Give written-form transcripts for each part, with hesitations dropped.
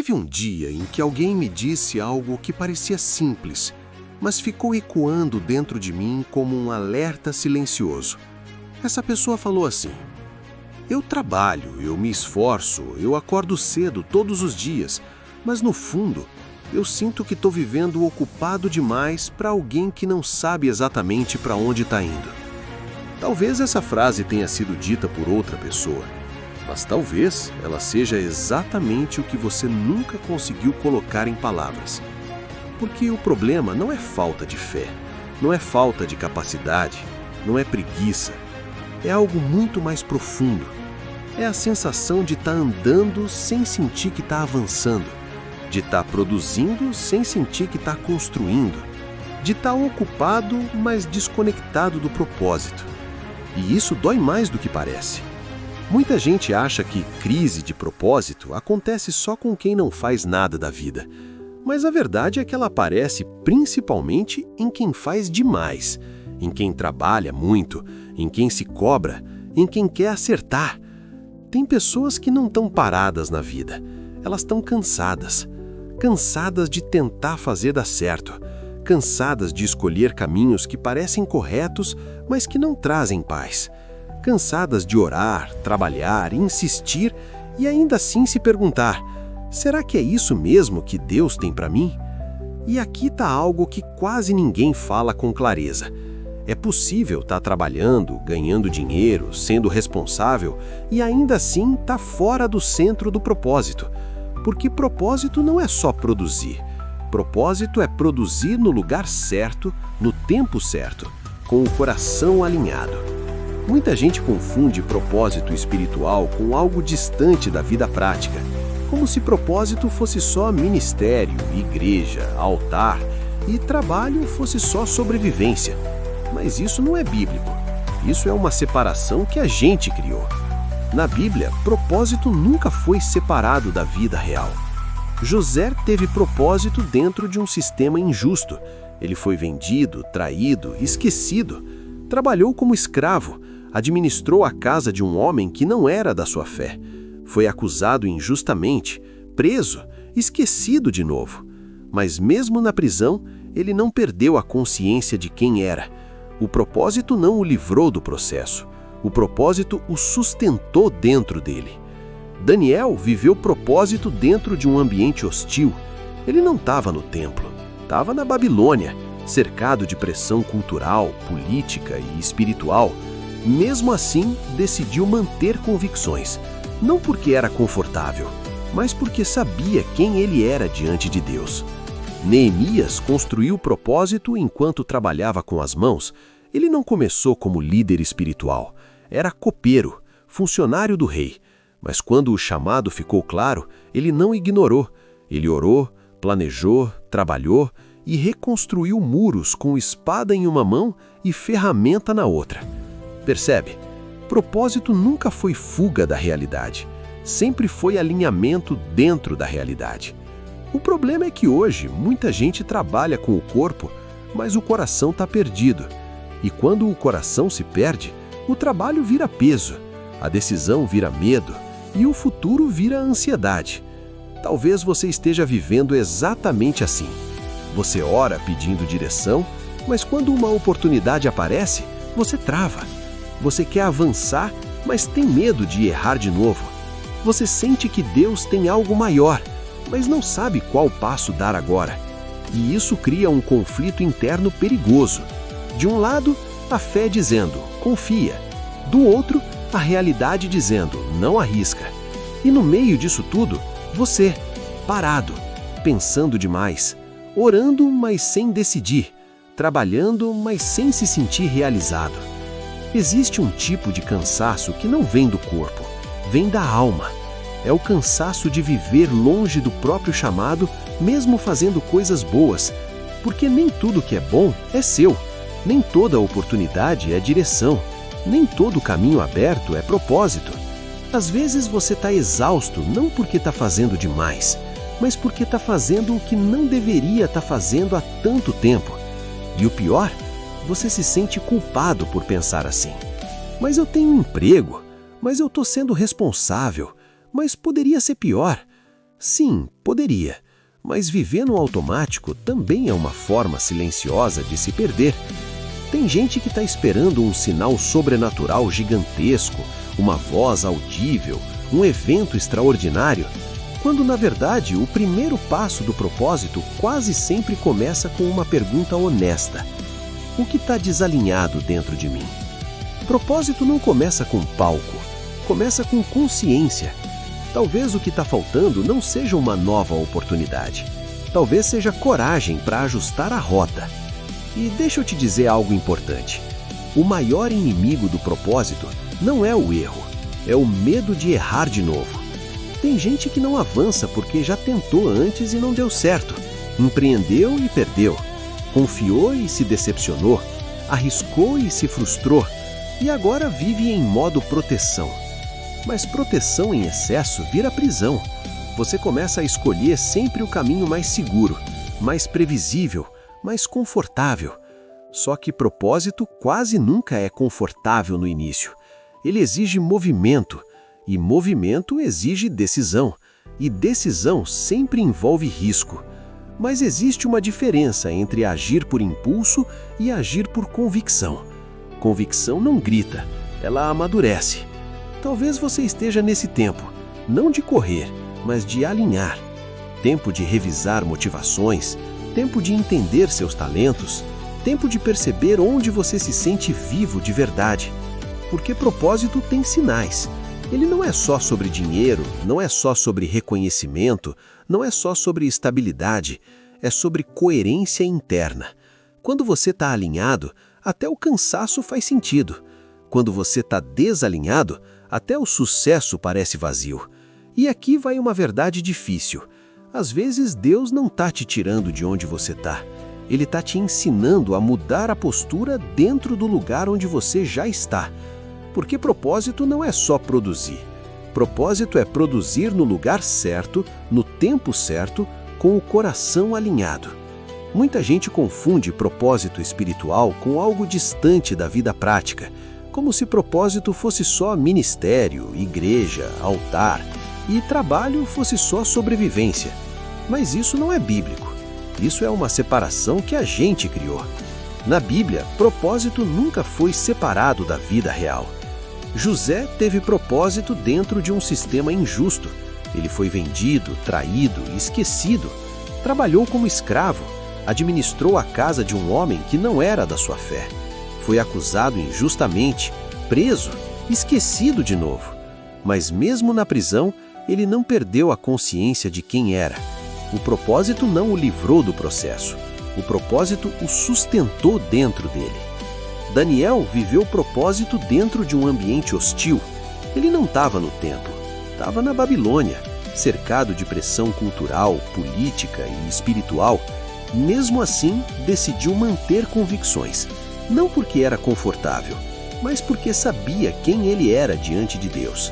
Teve um dia em que alguém me disse algo que parecia simples, mas ficou ecoando dentro de mim como um alerta silencioso. Essa pessoa falou assim: eu trabalho, eu me esforço, eu acordo cedo todos os dias, mas no fundo, eu sinto que estou vivendo ocupado demais para alguém que não sabe exatamente para onde está indo. Talvez essa frase tenha sido dita por outra pessoa, mas talvez ela seja exatamente o que você nunca conseguiu colocar em palavras. Porque o problema não é falta de fé, não é falta de capacidade, não é preguiça. É algo muito mais profundo. É a sensação de estar andando sem sentir que está avançando, de estar produzindo sem sentir que está construindo, de estar ocupado, mas desconectado do propósito. E isso dói mais do que parece. Muita gente acha que crise de propósito acontece só com quem não faz nada da vida. Mas a verdade é que ela aparece principalmente em quem faz demais, em quem trabalha muito, em quem se cobra, em quem quer acertar. Tem pessoas que não estão paradas na vida, elas estão cansadas. Cansadas de tentar fazer dar certo, cansadas de escolher caminhos que parecem corretos, mas que não trazem paz. Cansadas de orar, trabalhar, insistir e ainda assim se perguntar: será que é isso mesmo que Deus tem para mim? E aqui está algo que quase ninguém fala com clareza. É possível estar trabalhando, ganhando dinheiro, sendo responsável e ainda assim estar fora do centro do propósito. Porque propósito não é só produzir. Propósito é produzir no lugar certo, no tempo certo, com o coração alinhado. Muita gente confunde propósito espiritual com algo distante da vida prática, como se propósito fosse só ministério, igreja, altar e trabalho fosse só sobrevivência. Mas isso não é bíblico. Isso é uma separação que a gente criou. Na Bíblia, propósito nunca foi separado da vida real. José teve propósito dentro de um sistema injusto. Ele foi vendido, traído, esquecido. Trabalhou como escravo, administrou a casa de um homem que não era da sua fé. Foi acusado injustamente, preso, esquecido de novo. Mas mesmo na prisão, ele não perdeu a consciência de quem era. O propósito não o livrou do processo. O propósito o sustentou dentro dele. Daniel viveu propósito dentro de um ambiente hostil. Ele não estava no templo, estava na Babilônia, cercado de pressão cultural, política e espiritual. Mesmo assim, decidiu manter convicções, não porque era confortável, mas porque sabia quem ele era diante de Deus. Neemias construiu propósito enquanto trabalhava com as mãos. Ele não começou como líder espiritual, era copeiro, funcionário do rei. Mas quando o chamado ficou claro, ele não ignorou. Ele orou, planejou, trabalhou e reconstruiu muros com espada em uma mão e ferramenta na outra. Percebe? Propósito nunca foi fuga da realidade. Sempre foi alinhamento dentro da realidade. O problema é que hoje muita gente trabalha com o corpo, mas o coração está perdido. E quando o coração se perde, o trabalho vira peso, a decisão vira medo e o futuro vira ansiedade. Talvez você esteja vivendo exatamente assim. Você ora pedindo direção, mas quando uma oportunidade aparece, você trava. Você quer avançar, mas tem medo de errar de novo. Você sente que Deus tem algo maior, mas não sabe qual passo dar agora. E isso cria um conflito interno perigoso. De um lado, a fé dizendo, confia. Do outro, a realidade dizendo, não arrisca. E no meio disso tudo, você, parado, pensando demais, orando, mas sem decidir, trabalhando, mas sem se sentir realizado. Existe um tipo de cansaço que não vem do corpo, vem da alma. É o cansaço de viver longe do próprio chamado, mesmo fazendo coisas boas, porque nem tudo que é bom é seu, nem toda oportunidade é direção, nem todo caminho aberto é propósito. Às vezes você está exausto não porque está fazendo demais, mas porque está fazendo o que não deveria estar fazendo há tanto tempo. E o pior, você se sente culpado por pensar assim. Mas eu tenho um emprego, mas eu estou sendo responsável, mas poderia ser pior. Sim, poderia. Mas viver no automático também é uma forma silenciosa de se perder. Tem gente que está esperando um sinal sobrenatural gigantesco, uma voz audível, um evento extraordinário, quando na verdade o primeiro passo do propósito quase sempre começa com uma pergunta honesta: o que está desalinhado dentro de mim? Propósito não começa com palco, começa com consciência. Talvez o que está faltando não seja uma nova oportunidade. Talvez seja coragem para ajustar a rota. E deixa eu te dizer algo importante. O maior inimigo do propósito não é o erro, é o medo de errar de novo. Tem gente que não avança porque já tentou antes e não deu certo. Empreendeu e perdeu. Confiou e se decepcionou. Arriscou e se frustrou. E agora vive em modo proteção. Mas proteção em excesso vira prisão. Você começa a escolher sempre o caminho mais seguro, mais previsível, mais confortável. Só que propósito quase nunca é confortável no início. Ele exige movimento, e movimento exige decisão. E decisão sempre envolve risco. Mas existe uma diferença entre agir por impulso e agir por convicção. Convicção não grita, ela amadurece. Talvez você esteja nesse tempo, não de correr, mas de alinhar. Tempo de revisar motivações, tempo de entender seus talentos, tempo de perceber onde você se sente vivo de verdade. Porque propósito tem sinais. Ele não é só sobre dinheiro, não é só sobre reconhecimento, não é só sobre estabilidade, é sobre coerência interna. Quando você está alinhado, até o cansaço faz sentido. Quando você está desalinhado, até o sucesso parece vazio. E aqui vai uma verdade difícil. Às vezes Deus não está te tirando de onde você está. Ele está te ensinando a mudar a postura dentro do lugar onde você já está. Porque propósito não é só produzir. Propósito é produzir no lugar certo, no tempo certo, com o coração alinhado. Muita gente confunde propósito espiritual com algo distante da vida prática, como se propósito fosse só ministério, igreja, altar, e trabalho fosse só sobrevivência. Mas isso não é bíblico. Isso é uma separação que a gente criou. Na Bíblia, propósito nunca foi separado da vida real. José teve propósito dentro de um sistema injusto. Ele foi vendido, traído, esquecido. Trabalhou como escravo. Administrou a casa de um homem que não era da sua fé. Foi acusado injustamente, preso, esquecido de novo. Mas mesmo na prisão, ele não perdeu a consciência de quem era. O propósito não o livrou do processo. O propósito o sustentou dentro dele. Daniel viveu o propósito dentro de um ambiente hostil. Ele não estava no templo, estava na Babilônia, cercado de pressão cultural, política e espiritual. Mesmo assim, decidiu manter convicções. Não porque era confortável, mas porque sabia quem ele era diante de Deus.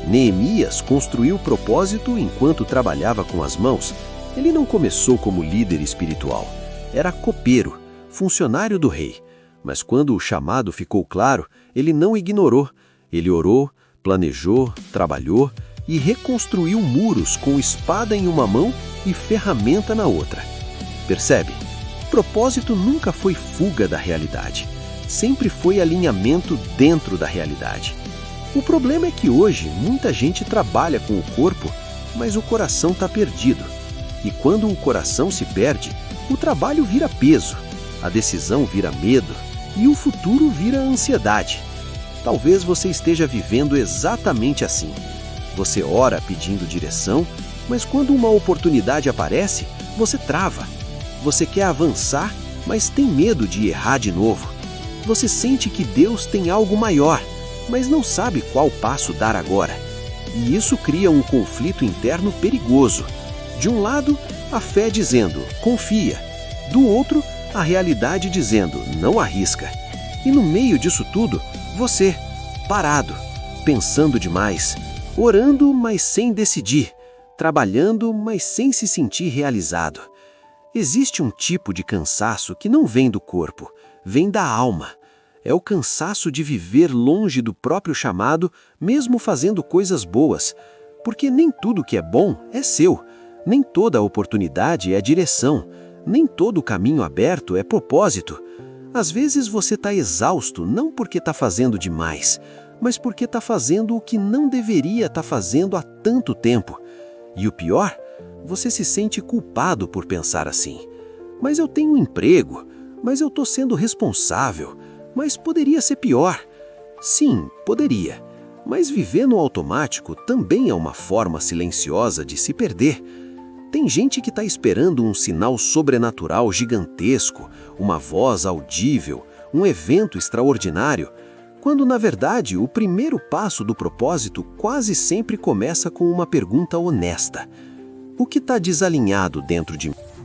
Neemias construiu o propósito enquanto trabalhava com as mãos. Ele não começou como líder espiritual. Era copeiro, funcionário do rei. Mas quando o chamado ficou claro, ele não ignorou. Ele orou, planejou, trabalhou e reconstruiu muros com espada em uma mão e ferramenta na outra. Percebe? Propósito nunca foi fuga da realidade. Sempre foi alinhamento dentro da realidade. O problema é que hoje muita gente trabalha com o corpo, mas o coração está perdido. E quando o coração se perde, o trabalho vira peso, a decisão vira medo e o futuro vira ansiedade. Talvez você esteja vivendo exatamente assim. Você ora pedindo direção, mas quando uma oportunidade aparece, você trava. Você quer avançar, mas tem medo de errar de novo. Você sente que Deus tem algo maior, mas não sabe qual passo dar agora. E isso cria um conflito interno perigoso. De um lado, a fé dizendo, confia. Do outro, a realidade dizendo, não arrisca. E no meio disso tudo, você, parado, pensando demais, orando, mas sem decidir, trabalhando, mas sem se sentir realizado. Existe um tipo de cansaço que não vem do corpo, vem da alma. É o cansaço de viver longe do próprio chamado, mesmo fazendo coisas boas. Porque nem tudo que é bom é seu. Nem toda oportunidade é direção, nem todo caminho aberto é propósito. Às vezes você está exausto não porque está fazendo demais, mas porque está fazendo o que não deveria estar fazendo há tanto tempo. E o pior, você se sente culpado por pensar assim. Mas eu tenho um emprego, mas eu estou sendo responsável, mas poderia ser pior. Sim, poderia. Mas viver no automático também é uma forma silenciosa de se perder. Tem gente que está esperando um sinal sobrenatural gigantesco, uma voz audível, um evento extraordinário, quando na verdade o primeiro passo do propósito quase sempre começa com uma pergunta honesta. O que está desalinhado dentro de mim?